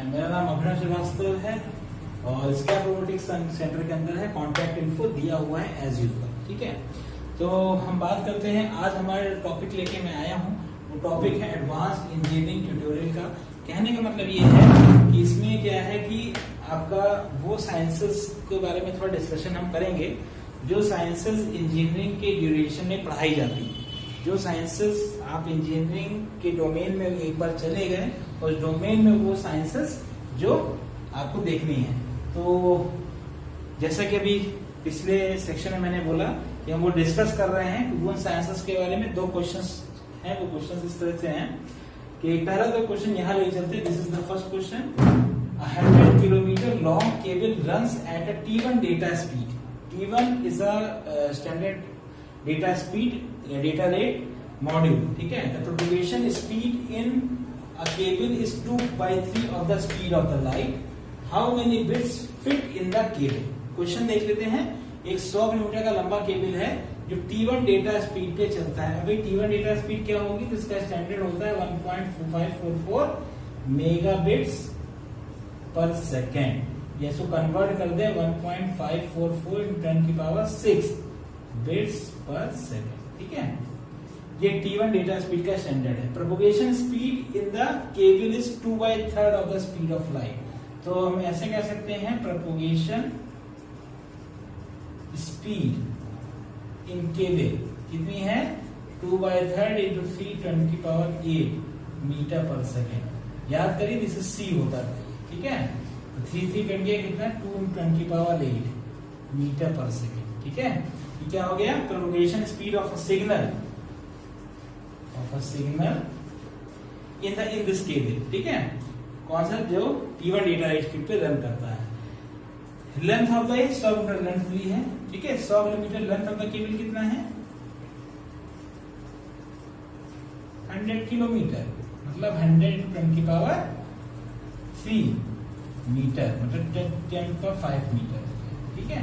मेरा नाम अभिनव श्रीवास्तव है और स्कैप रोबोटिक्स सेंटर के अंदर है। कॉन्टैक्ट इन्फो दिया हुआ है एज यूजुअल। ठीक है, तो हम बात करते हैं। आज हमारे टॉपिक लेके मैं आया हूँ, वो टॉपिक है एडवांस्ड इंजीनियरिंग ट्यूटोरियल का। कहने का मतलब ये है कि इसमें क्या है कि आपका वो साइंसेस के बारे में थोड़ा डिस्कशन हम करेंगे जो साइंसेस इंजीनियरिंग के ड्यूरेशन में पढ़ाई जाती है। जो साइंसेस आप इंजीनियरिंग के डोमेन में एक बार चले गए, उस डोमेन में वो साइंसेस जो आपको देखनी है। तो जैसा कि अभी पिछले सेक्शन में मैंने बोला कि हम वो डिस्कस कर रहे हैं कि उन साइंसेस के बारे में दो क्वेश्चंस हैं। वो क्वेश्चंस इस तरह से हैं कि पहला तो क्वेश्चन यहाँ ले चलते हैं। This is the first question. 100 kilometre long cable runs at a T1 data speed. T1 is a standard data speed, data rate module. ठीक है, the propagation speed in a cable is 2/3 of the speed of the light. How many bits fit in the cable. Question देख लेते हैं। एक 100 kilometre का लंबा cable है जो T1 डेटा स्पीड पे चलता है। अभी T1 डेटा स्पीड क्या होगी, तो इसका स्टैंडर्ड होता है 1.544 मेगाबिट्स पर सेकेंड। ये इसको कन्वर्ट कर दे 1.544 × 10⁶ बिट्स पर सेकेंड। ठीक है, ये T1 डेटा स्पीड का स्टैंडर्ड है। Propagation speed in the cable is 2/3 of the speed of light. तो हम ऐसे कह सकते हैं प्रोपगेशन स्पीड इन केबल कितनी है, 2/3 × 3 × 10⁸ मीटर पर सेकेंड। याद करिए दिस इज C होता है। ठीक है, 3 कट गया कितना, 2 × 10⁸ मीटर पर सेकेंड। ठीक है, ये क्या हो गया, propagation speed of a signal in this cable. ठीक है, कौन सा, जो T1 डेटा रेट स्पीड पे रन करता है। Length of the 100 metre length दी है। ठीक है, 100 kilometre length of the cable कितना है, 100 किलोमीटर, मतलब 100 × 10⁵ मीटर, मतलब 10⁵ मीटर। ठीक है,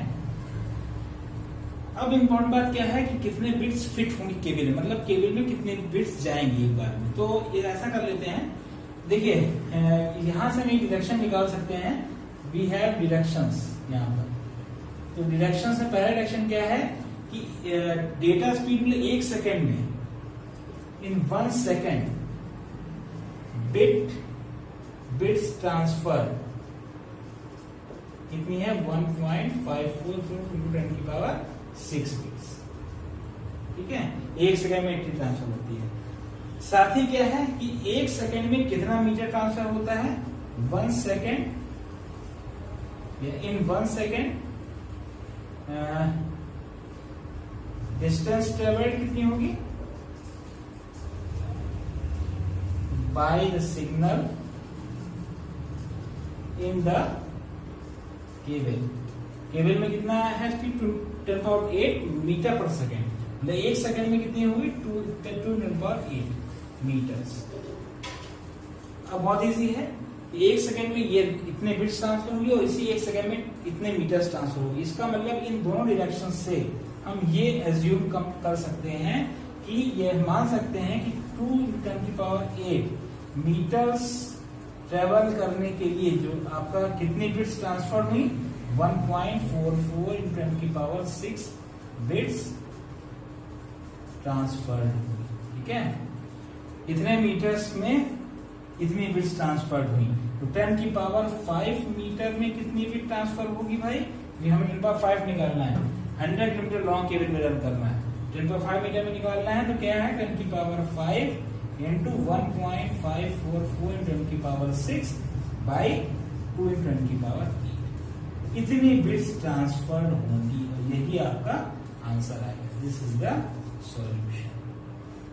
अब इम्पोर्टेंट बात क्या है कि कितने बिट्स फिट होंगे केबल में, मतलब केबल में कितने बिट्स जाएंगे एक बार में। तो ये ऐसा कर लेते हैं। देखिए यहां से हम एक डिडक्शन निकाल सकते हैं। वी हैव डिडक्शंस यहाँ पर। तो डिडक्शन से पहला डिडक्शन क्या है कि डेटा स्पीड में 1 सेकेंड में, इन 1 सेकेंड बिट्स ट्रांसफर कितनी है, 1.544 × 10⁶ बिट्स। ठीक है, 1 सेकेंड में इतनी ट्रांसफर होती है। साथ ही क्या है कि 1 सेकेंड में कितना मीटर ट्रांसफर होता है, 1 सेकेंड, इन 1 सेकेंड डिस्टेंस ट्रेवल्ड कितनी होगी, by the signal in the cable. Cable में कितना है स्पीड, 10⁸ मीटर पर सेकेंड। मतलब 1 सेकेंड में कितनी होगी, 2 × 10⁸ मीटर्स। अब बहुत इजी है, 1 सेकेंड में ये इतने बिट्स ट्रांसफर होंगे और इसी 1 सेकेंड में इतने मीटर्स ट्रांसफर होंगे। इसका मतलब इन दोनों डायरेक्शन से हम ये एज्यूम कर सकते हैं कि ये मान सकते हैं कि 2 × 10⁸ मीटर्स ट्रेवल करने के लिए जो आपका कितनी बिट्स ट्रांसफर हुई, 1.44 × 10⁶ बिट्स ट्रांसफर्ड हुई। ठीक है, इतने मीटर्स में इतनी बिट्स ट्रांसफर्ड हुई। तो 10⁵ मीटर में कितनी बिट ट्रांसफर होगी भाई, ये हमें 10⁵ निकालना है। 100 किलोमीटर लॉन्ग केबल में रन करना है, 10⁵ मीटर में निकालना है। तो क्या है, 10⁵ × 1.544 × 10⁶ बाई 2 × 10⁸ इतनी बिट्स ट्रांसफर्ड होंगी और यही आपका आंसर आएगा। This is the solution.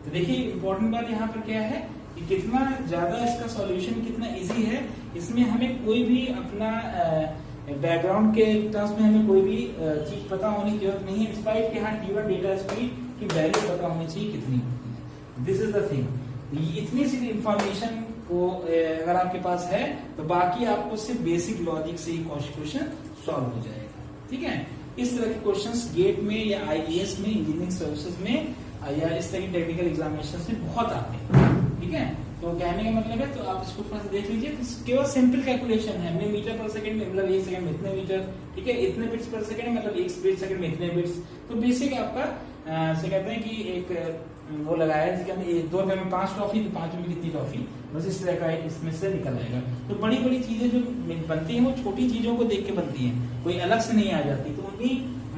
तो देखिए इंपॉर्टेंट बात यहाँ पर क्या है कि कितना ज्यादा इसका सॉल्यूशन कितना इजी है। इसमें हमें कोई भी अपना बैकग्राउंड के टर्म्स में हमें कोई भी चीज पता होने की जरूरत नहीं है। डिस्पाइट कि हाँ T1 डेटा स्पीड की वैल्यू पता होनी चाहिए कितनी होती है। This is the thing. इतनी सी इंफॉर्मेशन को अगर आपके पास है तो बाकी आपको सिर्फ बेसिक लॉजिक से ही क्वेश्चन सॉल्व हो जाएगा। ठीक है, इस तरह के क्वेश्चंस गेट में या IAS में, इंजीनियरिंग सर्विसेज में या इस तरह की टेक्निकल एग्जामिनेशन में बहुत आते हैं। ठीक है, तो कहने का मतलब है, तो आप इसको थोड़ा सा देख लीजिए, तो केवल सिंपल कैलकुलेशन है। हमने मीटर पर सेकंड में मतलब 1 सेकंड में इतने मीटर, ठीक है, इतने बिट्स पर सेकंड मतलब 1 सेकंड में इतने बिट्स। तो बेसिक आपका से कहते हैं कि एक वो लगाया है जिसके अंदर 2 रुपए में 5 टॉफी, तो 5 में कितनी टॉफी, बस इस तरह का इसमें से निकल आएगा। तो बड़ी बड़ी चीजें जो बनती हैं वो छोटी चीजों को देख के बनती हैं, कोई अलग से नहीं आ जाती। तो उन्हीं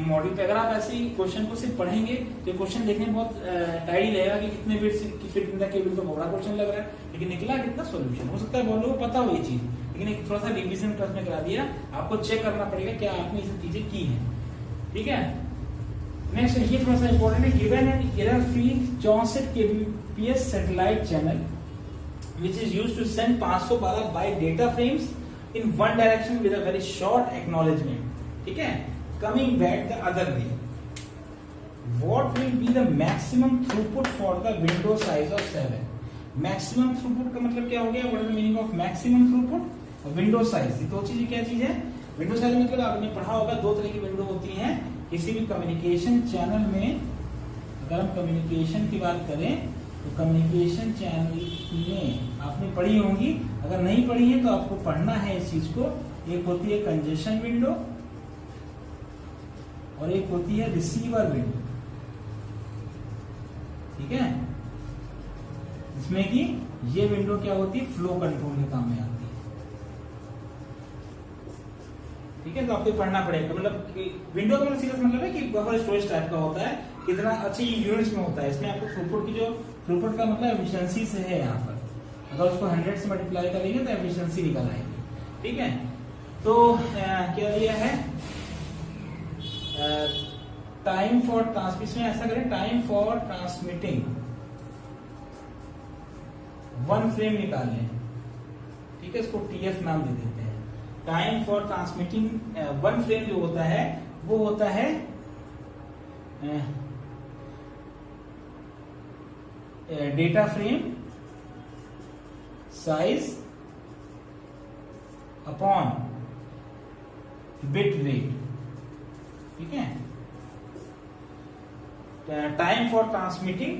मॉड्यूल पे अगर आप ऐसे ही क्वेश्चन को सिर्फ पढ़ेंगे तो क्वेश्चन देखने में बहुत टाइडी लगेगा कि कितने बिट्स की फिट इन द केबल, तो बड़ा क्वेश्चन लग रहा है, लेकिन निकला कितना सॉल्यूशन। हो सकता है बहुत लोगों को पता हो ये चीज, लेकिन एक थोड़ा सा रिवीजन क्लास में करा दिया, आपको चेक करना पड़ेगा क्या आपने ये सब चीजें की हैं, ठीक है। नेक्स्ट ये थोड़ा सा इंपॉर्टेंट है, given an error free 64 kbps satellite channel which is used to send 512 byte data frames in one direction with a very short acknowledgement, ठीक है, coming back the other way. What will be the maximum throughput for the window size of 7? Maximum throughput का मतलब क्या हो गया? What is the meaning of maximum throughput? और window size, ये दो चीजें क्या चीज है? विंडो साइज मतलब आपने पढ़ा होगा 2 तरह की विंडो होती हैं किसी भी कम्युनिकेशन चैनल में। अगर हम कम्युनिकेशन की बात करें तो कम्युनिकेशन चैनल में आपने पढ़ी होंगी, अगर नहीं पढ़ी है तो आपको पढ़ना है इस चीज को। एक होती है कंजेशन विंडो और एक होती है रिसीवर विंडो, ठीक है, जिसमें कि ये विंडो क्या होती है, फ्लो कंट्रोल के काम में आती है, ठीक है। तो आपको पढ़ना पड़ेगा, मतलब विंडो का सीधा मतलब है कि बफर स्टोरेज टाइप का होता है, कितना अच्छी यूनिट्स में होता है। इसमें आपको थ्रूपुट की जो थ्रूपुट का मतलब एफिशिएंसी से है यहाँ पर, अगर उसको 100 से मल्टीप्लाई करेंगे तो एफिशिएंसी निकल आएगी, ठीक है। तो क्या दिया है, टाइम फॉर ट्रांसमिशन, ऐसा करें टाइम फॉर ट्रांसमिटिंग 1 फ्रेम निकाल लें, ठीक है, इसको TF नाम दे देते हैं। टाइम फॉर ट्रांसमिटिंग 1 फ्रेम जो होता है वो होता है data frame size upon bit rate, ठीक है। Time for transmitting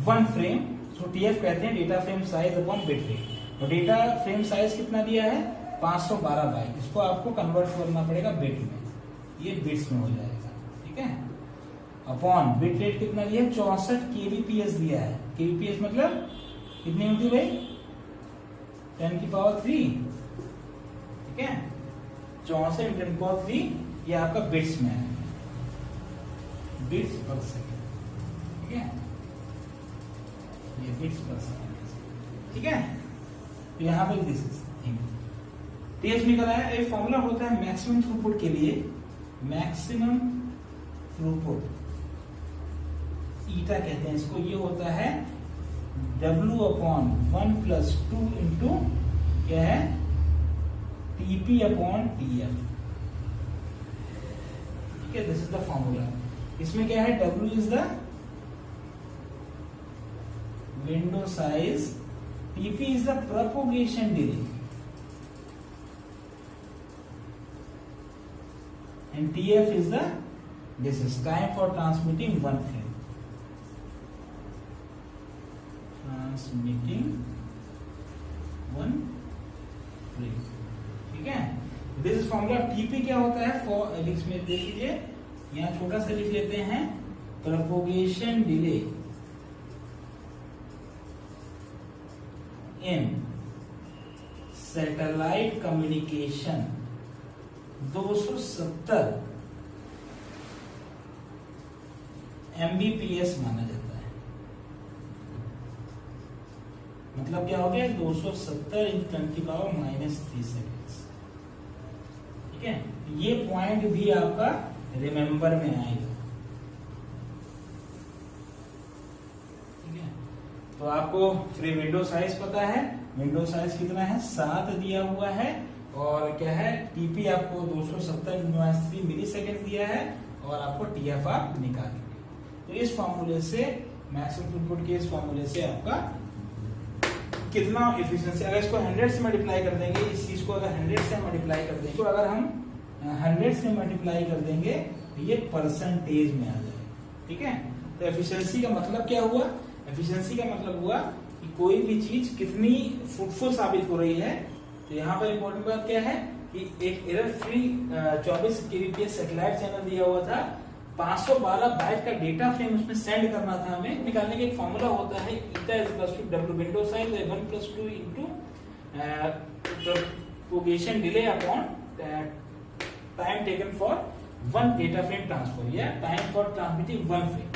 1 frame, so TF कहते हैं data frame size upon bit rate. तो डेटा फ्रेम साइज कितना दिया है, 512 बाइट, इसको आपको कन्वर्ट करना पड़ेगा बिट में, ये बिट्स में हो जाएगा, ठीक है। अपॉन बिट रेट कितना दिया है, 64 kbps दिया है। kbps मतलब कितनी होती है भाई, 10 की पावर 3, ठीक है, 64 × 10 की पावर 3, ये आपका बिट्स में है, बिट्स पर सेकंड, ठीक है, ये बिट्स पर सेकंड, ठीक है। तो यहाँ पे दिस थिंग TF निकल आया। एक फॉर्मूला होता है मैक्सिमम थ्रूपुट के लिए, मैक्सिमम थ्रूपुट ईटा कहते हैं इसको, ये होता है W/1 + 2 इंटू क्या है, TP/TF, ठीक है, दिस इज द फॉर्मूला। इसमें क्या है, W is the window size, TP is the propagation delay and TF is the distance, time for transmitting 1 frame, transmitting 1 frame, ठीक है। This is formula. TP क्या होता है, फॉर इसमें देख लीजिए, यहाँ छोटा सा लिख लेते हैं, propagation delay in satellite communication 270 Mbps माना जाता है। मतलब क्या हो गया, 270 × 10⁻³ सेकेंड्स, ठीक है। ये पॉइंट भी आपका रिमेंबर में आएगा, ठीक है। तो आपको फ्री विंडो साइज पता है, विंडो साइज कितना है, 7 दिया हुआ है, और क्या है, TP आपको 270 मिली सेकेंड दिया है, और आपको TF आप निकालेंगे। तो इस फॉर्मूले से, मैक्सिमम थ्रूपुट के इस फॉर्मूले से आपका कितना एफिशिएंसी, अगर इसको 100 से मल्टीप्लाई कर देंगे, इस चीज को अगर 100 से मल्टीप्लाई कर देंगे, तो अगर हम 100 से मल्टीप्लाई कर देंगे तो ये परसेंटेज में आ जाएगा, ठीक है। तो एफिशिएंसी का मतलब क्या हुआ, एफिशिएंसी का मतलब हुआ कि कोई भी चीज कितनी फ्रूटफुल साबित हो रही है। तो यहाँ पर इंपॉर्टेंट बात क्या है कि एक error free 24 kbps satellite channel दिया हुआ था, 512 बाइट का डेटा फ्रेम उसमें सेंड करना था हमें। निकालने का एक फॉर्मूला होता है eta = w window size 1+2 into propagation delay upon time taken for one data frame transfer या time for transmitting one frame,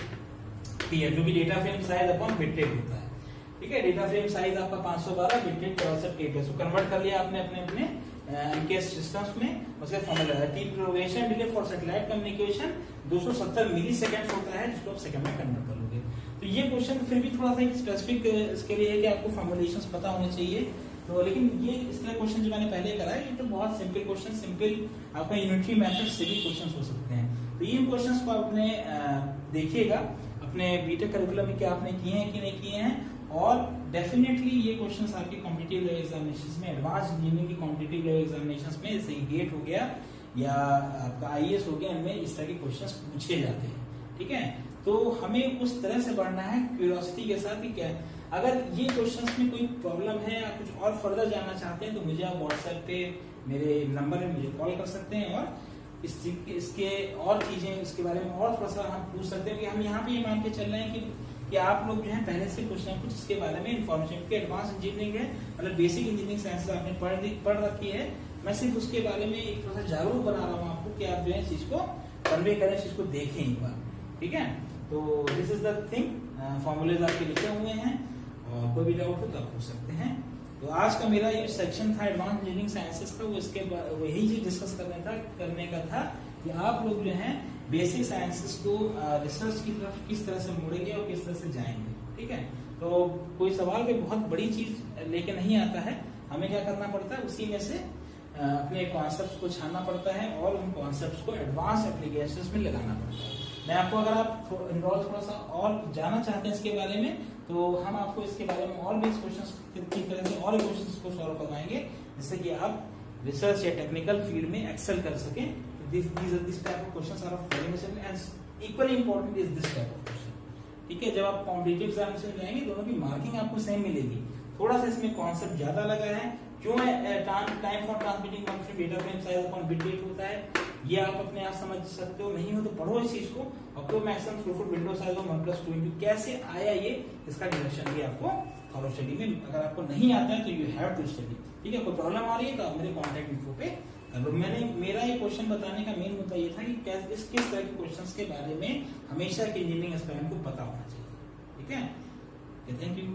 ठीक है, जो भी data frame size upon bit rate होता है। ठीक है, डेटा फ्रेम साइज आपका 512, बिट रेट 64 kbps, तो कन्वर्ट कर लिया आपने अपने अपने एमकेएस सिस्टम्स में। उसका फॉर्मूला है T propagation delay for satellite communication 270 milliseconds होता है, जिसको आप सेकंड में कन्वर्ट कर लोगे। तो ये क्वेश्चन फिर भी थोड़ा सा एक स्पेसिफिक इसके लिए है कि आपको फॉर्मुलेशंस पता होने चाहिए। तो लेकिन ये इस तरह क्वेश्चन जो मैंने पहले कराया ये तो बहुत सिंपल क्वेश्चन, सिंपल आपका यूनिटरी मेथड से भी क्वेश्चन हो सकते हैं। तो इन क्वेश्चंस को आपने देखिएगा अपने बीटेक करिकुलम में क्या आपने किए हैं कि नहीं किए हैं, और डेफिनेटली ये क्वेश्चंस आपके कॉम्पिटिटिव लेवल एग्जामिनेशंस में, एडवांस इंजीनियरिंग की कॉम्पिटिटिव लेवल एग्जामिनेशंस में, जैसे गेट हो गया या आपका आईएएस हो गया, इनमें इस तरह के क्वेश्चंस पूछे जाते हैं। ठीक है, तो हमें उस तरह से बढ़ना है क्यूरियोसिटी के साथ कि क्या है। अगर ये क्वेश्चंस में कोई प्रॉब्लम है या कुछ और फर्दर जानना चाहते हैं तो मुझे आप व्हाट्सएप पे मेरे नंबर पे मुझे कॉल कर सकते हैं, और इसके और चीजें इसके बारे में और थोड़ा सा हम पूछ सकते हैं कि हम यहाँ पे ये मान के चल रहे हैं कि आप लोग जो है पहले से कुछ ना कुछ इसके बारे में इन्फॉर्मेशन के एडवांस इंजीनियरिंग है, मतलब बेसिक इंजीनियरिंग साइंसेस आपने पढ़ रखी है। मैं सिर्फ उसके बारे में एक थोड़ा सा जागरूक बना रहा हूँ आपको कि आप जो है इस चीज को कन्वे करें, इस चीज को देखें एक बार। ठीक है, तो this is the thing, formulas आपके लिखे हुए हैं, और कोई भी डाउट हो तो आप पूछ सकते हैं। तो आज का मेरा ये सेक्शन था एडवांस इंजीनियरिंग साइंसेस का, वो इसके वही चीज डिस्कस करने का था कि आप लोग जो है बेसिक साइंसेस को रिसर्च की तरफ किस तरह से मोड़ेंगे और किस तरह से जाएंगे। ठीक है, तो कोई सवाल में बहुत बड़ी चीज लेके नहीं आता है, हमें क्या करना पड़ता है उसी में से अपने कॉन्सेप्ट्स को छानना पड़ता है और उन कॉन्सेप्ट्स को एडवांस एप्लीकेशंस में लगाना पड़ता है। मैं आपको, अगर आप थोड़ा सा और जानना चाहते हैं इसके बारे में, तो हम आपको इसके बारे में और भी इस क्वेश्चन की तरह से और क्वेश्चन को सॉल्व करवाएंगे, जिससे कि आप रिसर्च या टेक्निकल फील्ड में एक्सेल कर सकें। This type of questions are of very much and equally important is this type of question। ठीक है, जब आप कॉम्पिटिटिव एग्जामिनेशन में जाएंगे दोनों की मार्किंग आपको सेम मिलेगी, थोड़ा सा इसमें कॉन्सेप्ट ज्यादा लगा है। क्यों है time for transmitting one frame data frame size upon bit rate होता है, ये आप अपने आप समझ सकते हो, नहीं हो तो पढ़ो इस चीज को। और तो maximum throughput window size of 1+2 कैसे आया ये, इसका डायरेक्शन भी आपको फॉलो स्टडी में, अगर आपको नहीं आता है तो यू हैव टू स्टडी। ठीक है, कोई प्रॉब्लम आ रही है तो आप मेरे कॉन्टैक्ट इन्फो पे। मेरा ये क्वेश्चन बताने का मेन मुद्दा ये था कि किस तरह के क्वेश्चंस के बारे में हमेशा के इंजीनियरिंग एस्पिरेंट को पता होना चाहिए। ठीक है, थैंक यू।